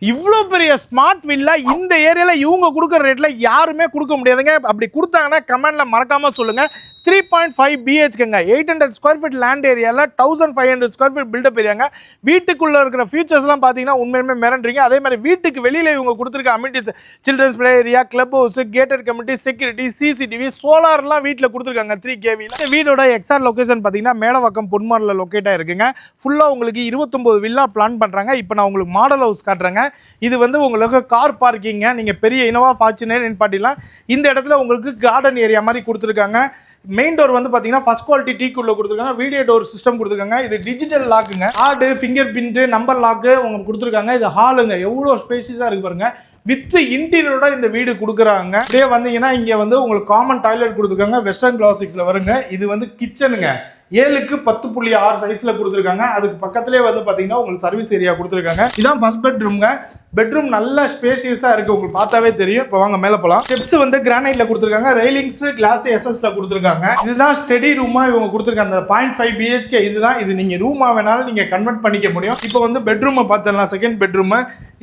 இவ்வளோ பெரிய smart villa இந்த ஏரியால இவங்க கொடுக்குற ரேட்ல யாருமே கொடுக்க முடியாதுங்க. அப்படி கொடுத்தாங்கன்னா கமெண்ட்ல மறக்காம சொல்லுங்க. 3.5 BHKங்க 800 ஸ்கொயர் ஃபீட் லேண்ட் ஏரியாவில் 1500 ஸ்கொயர் ஃபீட் பில்டப் ஏரியாங்க. வீட்டுக்குள்ள இருக்கிற ஃபியூச்சர்ஸ்லாம் பார்த்தீங்கன்னா உண்மையுமே மிரண்டுறீங்க. அதே மாதிரி வீட்டுக்கு வெளியில இவங்க கொடுத்துருக்க amenities children's play area, club house, gated community, security, CCTV, சோலார்லாம் வீட்டில் கொடுத்துருக்காங்க 3 kV. இந்த வீடோட எக்ஸாக்ட் லொகேஷன் பார்த்தீங்கன்னா மேடவாக்கம் பொன்மாரில் லொக்கேட்டாக இருக்குங்க. ஃபுல்லாக உங்களுக்கு 29 வில்லா பிளான் பண்ணுறாங்க. இப்போ நான் உங்களுக்கு மாடல் ஹவுஸ் காட்டுறேங்க. இது வந்து உங்களுக்கு கார் பார்க்கிங்க. நீங்கள் பெரிய இனோவா ஃபார்ச்சுனர் நிப்பாட்டிலாம். இந்த இடத்துல உங்களுக்கு கார்டன் ஏரியா மாதிரி கொடுத்துருக்காங்க. மெயின் டோர் வந்து பார்த்தீங்கன்னா ஃபர்ஸ்ட் குவாலிட்டி டீக்குள்ள கொடுத்துருக்காங்க. வீடியோ டோர் சிஸ்டம் கொடுத்துருக்காங்க. இது டிஜிட்டல் லாக்குங்க. Card, finger print, number lock உங்களுக்கு கொடுத்துருக்காங்க. இது ஹாலுங்க. எவ்வளோ ஸ்பேசியஸாக இருக்கு பாருங்க. வித் இன்டீரியரோட இந்த வீடு கொடுக்குறாங்க. இதே வந்தீங்கன்னா இங்கே வந்து உங்களுக்கு காமன் டாய்லெட் கொடுத்துருக்காங்க. வெஸ்டர்ன் கிளாசிக்ஸில் வருங்க. இது வந்து கிச்சனுங்க. 7க்கு 10.6 சைஸ்ல கொடுத்துருக்காங்க. அதுக்கு பக்கத்துலேயே வந்து பார்த்தீங்கன்னா உங்களுக்கு சர்வீஸ் ஏரியா கொடுத்துருக்காங்க. இதான் ஃபர்ஸ்ட் பெட்ரூம்ங்க. பெட்ரூம் நல்ல ஸ்பேசியஸாக இருக்குது. உங்களுக்கு பார்த்தாவே தெரியும். இப்போ வாங்க மேலே போகலாம். ஸ்டெப்ஸ் வந்து கிரானைட்ல கொடுத்துருக்காங்க. ரெயிலிங்ஸ் கிளாஸ் எஸ்எஸ்ல கொடுத்துருக்காங்க. இதுதான் ஸ்டடி ரூமா இவங்க கொடுத்துருக்காங்க. அந்த 0.5 BHK இதுதான். இது நீங்கள் ரூமா வேணாலும் நீங்கள் கன்வெர்ட் பண்ணிக்க முடியும். இப்போ வந்து பெட்ரூமை பார்த்துடலாம். Second bedroom.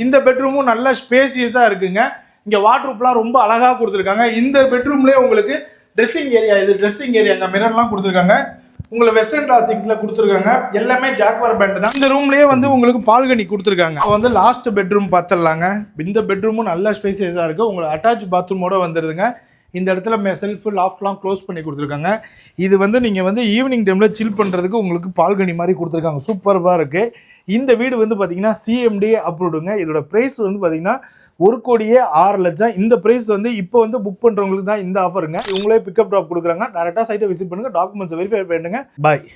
இந்த பெட்ரூமும் நல்ல ஸ்பேசியஸாக இருக்குங்க. இங்கே வாட்ரூப்லாம் ரொம்ப அழகாக கொடுத்துருக்காங்க. இந்த பெட்ரூம்லேயே உங்களுக்கு ட்ரெஸ்ஸிங் ஏரியா, இது ட்ரெஸ்ஸிங் ஏரியா, அங்கே மிரர்லாம் கொடுத்துருக்காங்க. உங்களுக்கு வெஸ்டர்ன் கிளாசிக்ஸ்ல கொடுத்துருக்காங்க. எல்லாமே ஜாக்வார் பேண்ட் தான். இந்த ரூம்லயே வந்து உங்களுக்கு பால்கனி கொடுத்துருக்காங்க. வந்து லாஸ்ட் பெட்ரூம் பார்த்துடலாங்க. இந்த பெட்ரூமும் நல்ல ஸ்பேசியஸாக இருக்குது. உங்களுக்கு அட்டாச் பாத்ரூமோட வந்துடுதுங்க. இந்த இடத்துல செல்ஃப் லாஃப்ட்லாம் க்ளோஸ் பண்ணி கொடுத்துருக்காங்க. இது வந்து நீங்கள் வந்து ஈவினிங் டைமில் சில் பண்ணுறதுக்கு உங்களுக்கு பால்கனி மாதிரி கொடுத்துருக்காங்க. சூப்பராக இருக்குது. இந்த வீடு வந்து பார்த்தீங்கன்னா CMD அப்ரூவ்டுங்க. இதோட ப்ரைஸ் வந்து பார்த்தீங்கன்னா 1,06,00,000. இந்த ப்ரைஸ் வந்து இப்போ வந்து புக் பண்ணுறவங்களுக்கு தான் இந்த ஆஃபருங்க. இவங்களே பிக்கப் ட்ராப் கொடுக்குறாங்க. டேரெக்டாக சைட்டை விசிட் பண்ணுங்கள். டாக்குமெண்ட்ஸ் வெரிஃபை பண்ணுங்கள். பாய்.